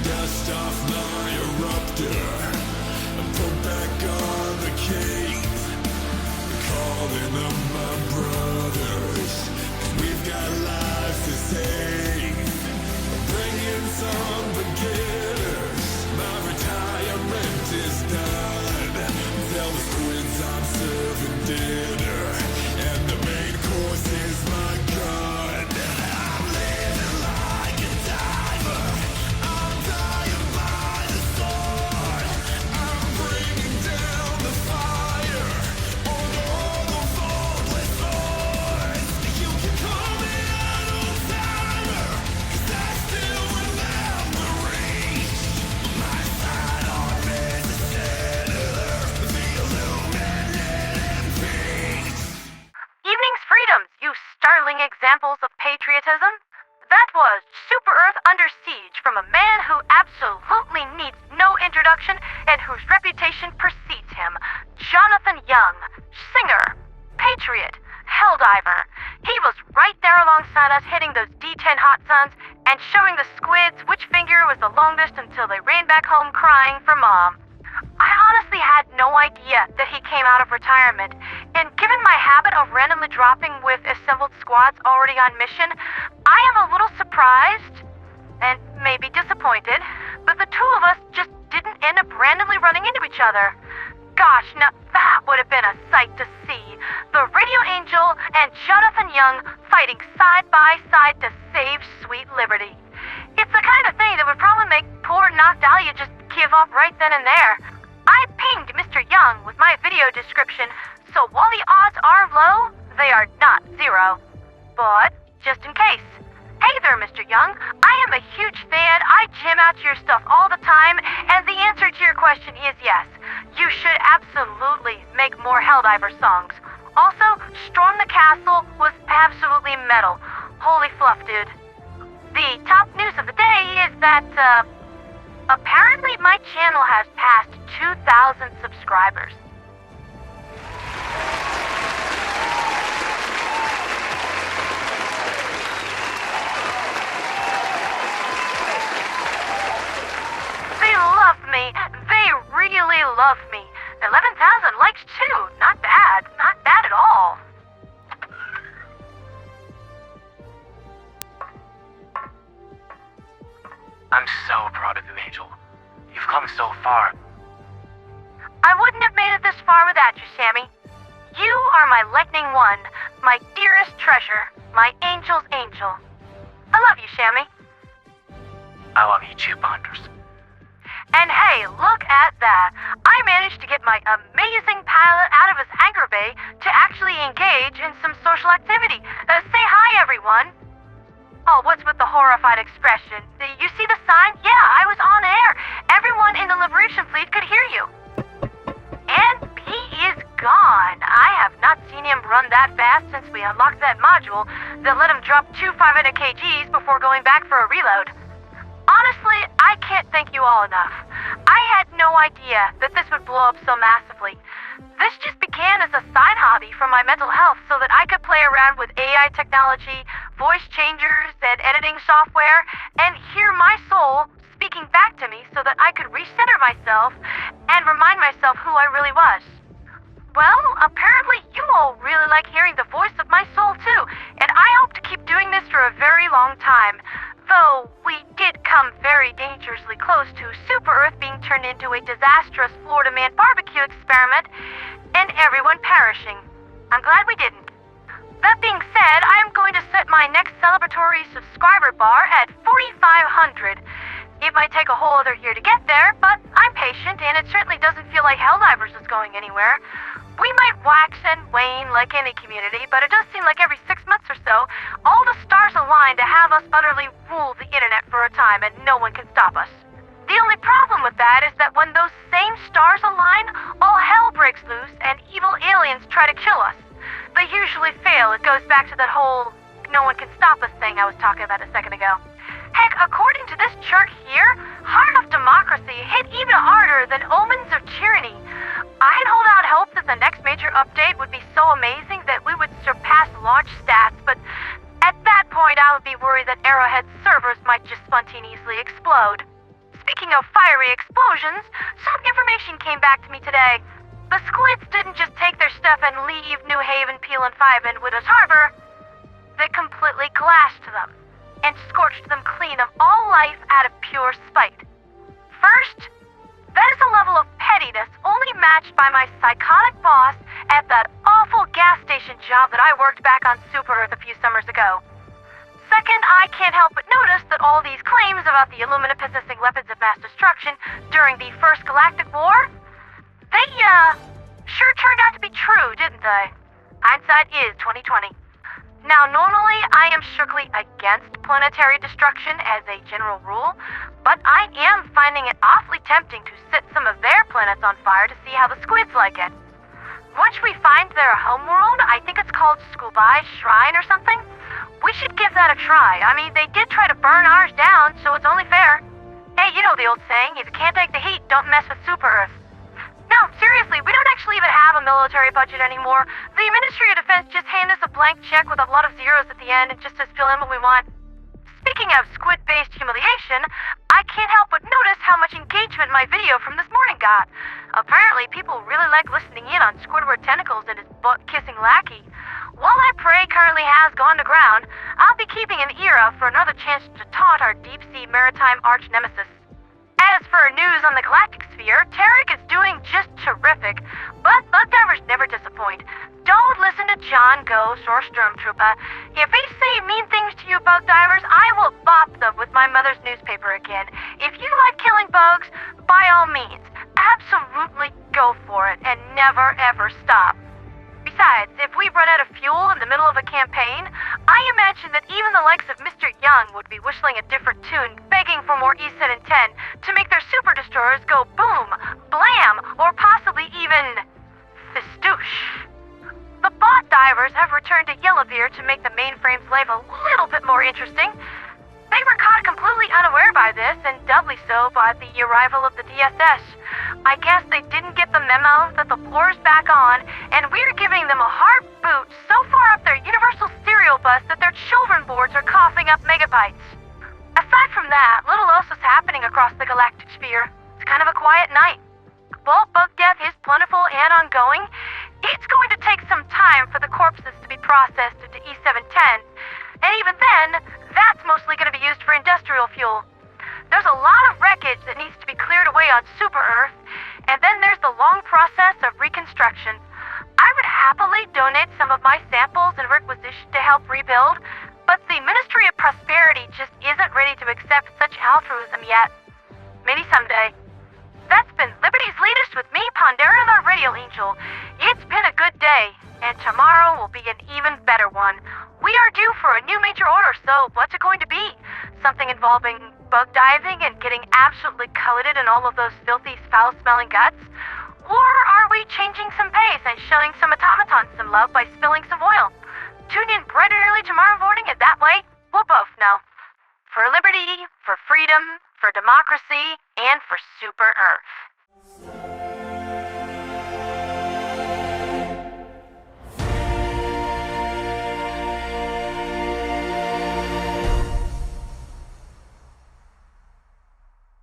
dust off my eruptor and put back on the cave. Calling up my brothers, 'cause we've got lives to save. Bring in some beginners, my retirement is done. Tell the squids I'm serving dinner, and the main course is my gun. I'm living like a diver, I'm dying by the sword. I'm bringing down the fire on all the faultless swords. You can call me an old timer, 'cause I still remember reach. My sidearm is a senator, the illuminated peaks. Evening's freedoms, you startling examples of patriotism. That was Super Earth Under Siege from a man who absolutely needs no introduction and whose reputation precedes him. Jonathan Young, singer, patriot, helldiver. He was right there alongside us hitting those D10 hot suns and showing the squids which finger was the longest until they ran back home crying for mom. I honestly had no idea that he came out of retirement, and given my habit of randomly dropping with assembled squads already on mission, I am a little surprised, and maybe disappointed, that the two of us just didn't end up randomly running into each other. Gosh, now that would have been a sight to see. The Radio Angel and Jonathan Young fighting side by side to save sweet liberty. It's the kind of thing that would probably make poor Noctalia just give up right then and there. I pinged Mr. Young with my video description, so while the odds are low, they are not zero. But, just in case. Hey there, Mr. Young. I am a huge fan. I jam out to your stuff all the time, and the answer to your question is yes. You should absolutely make more Helldiver songs. Also, Storm the Castle was absolutely metal. Holy fluff, dude. The top news of the day is that, apparently my channel has passed 2,000 subscribers. They love me. They really love me. 11,000 likes too. Not bad. Not bad at all. I'm so proud of you, Angel. You've come so far. I wouldn't have made it this far without you, Sammy. You are my lightning one, my dearest treasure, my angel's angel. I love you, Sammy. I love you too, Ponders. And hey, look at that. I managed to get my amazing pilot out of his hangar bay to actually engage in some social activity. Say hi, everyone. Oh, what's with the horrified expression? You see the sign? Yeah, I was on air. Everyone in the Liberation Fleet could hear you. And he is gone. I have not seen him run that fast since we unlocked that module that let him drop 2 500 kgs before going back for a reload. Honestly, I can't thank you all enough. I had no idea that this would blow up so massively. This just began as a side hobby for my mental health so that I could play around with AI technology, voice changers, and editing software, and hear my soul speaking back to me so that I could recenter myself and remind myself who I really was. Well, apparently you all really like hearing the voice of my soul too, and I hope to keep doing this for a very long time. Though we did come very dangerously close to Super Earth being turned into a disastrous Florida Man barbecue experiment and everyone perishing. I'm glad we didn't. That being said, I am going to set my next celebratory subscriber bar at 4,500. It might take a whole other year to get there, but I'm patient and it certainly doesn't feel like Helldivers is going anywhere. We might wax and wane like any community, but it does seem like every 6 months or so, all the stars align to have us utterly rule the internet for a time and no one can stop us. The only problem with that is that when those same stars align, all hell breaks loose and evil aliens try to kill us. They usually fail. It goes back to that whole no one can stop us thing I was talking about a second ago. Heck, according to this chart here, Heart of Democracy hit even harder than Omens of Tyranny. I'd hold out hope that the next major update would be so amazing that we would surpass launch stats, but at that point I would be worried that Arrowhead's servers might just spontaneously explode. speaking of fiery explosions, some information came back to me today. The squids didn't just take their stuff and leave New Haven, Peel, and Five in Widow's Harbor. They completely glassed them and scorched them clean of all life out of pure spite. First, that is a level of pettiness only matched by my psychotic boss at that awful gas station job that I worked back on Super Earth a few summers ago. Second, I can't help but notice that all these claims about the Illumina possessing weapons of mass destruction during the First Galactic War, they, sure turned out to be true, didn't they? Hindsight is 2020. Now, normally, I am strictly against planetary destruction as a general rule, but I am finding it awfully tempting to set some of their planets on fire to see how the squids like it. Once we find their homeworld, I think it's called Skubai Shrine or something, we should give that a try. I mean, they did try to burn ours down, so it's only fair. Hey, you know the old saying, if you can't take the heat, don't mess with Super Earth. No, seriously, we don't actually even have a military budget anymore. The Ministry of Defense just handed us a blank check with a lot of zeros at the end and just says fill in what we want. Speaking of squid-based humiliation, I can't help but notice how much engagement my video from this morning got. Apparently, people really like listening in on Squidward Tentacles and his butt-kissing lackey. While I pray currently has gone to ground, I'll be keeping an ear out for another chance to taunt our deep-sea maritime arch-nemesis. As for news on the Galactic sphere, Terrek is doing just terrific, but bug divers never disappoint. Don't listen to John Ghost or Stormtrooper. If they say mean things to you bug divers, I will bop them with my mother's newspaper again. If you like killing bugs, by all means, absolutely go for it and never ever stop. Besides, if we run out of fuel in the middle of a campaign, I imagine that even the likes of Mr. Young would be whistling a different tune, begging for more E-710 to make their super destroyers go boom, blam, or possibly even fistoosh. The bot divers have returned to Gaellivare to make the mainframe's life a little bit more interesting. They were caught completely unaware by this, and doubly so by the arrival of the DSS. I guess they didn't get the memo that the floor's back on, and we're giving them a hard boot so far up their universal stereo bus that their children boards are coughing up megabytes. Aside from that, little else is happening across the galactic sphere. It's kind of a quiet night. While bug death is plentiful and ongoing, it's going to take some time for the corpses to be processed into E-710, and even then, that's mostly going to be used for industrial fuel. There's a lot of wreckage that needs to be cleared away on Super Earth, and then there's the long process of reconstruction. I would happily donate some of my samples and requisition to help rebuild, but the Ministry of Prosperity just isn't ready to accept such altruism yet. Maybe someday. That's been Liberty's Latest with me, Ponderatheradioangel. It's been a good day, and tomorrow will be an even better one. We are due for a new major order, so what's it going to be? Something involving bug diving and getting absolutely coated in all of those filthy, foul-smelling guts? Or are we changing some pace and showing some automatons some love by spilling some oil? Tune in bright and early tomorrow morning, and that way, we'll both know. For liberty, for freedom, for democracy, and for Super Earth.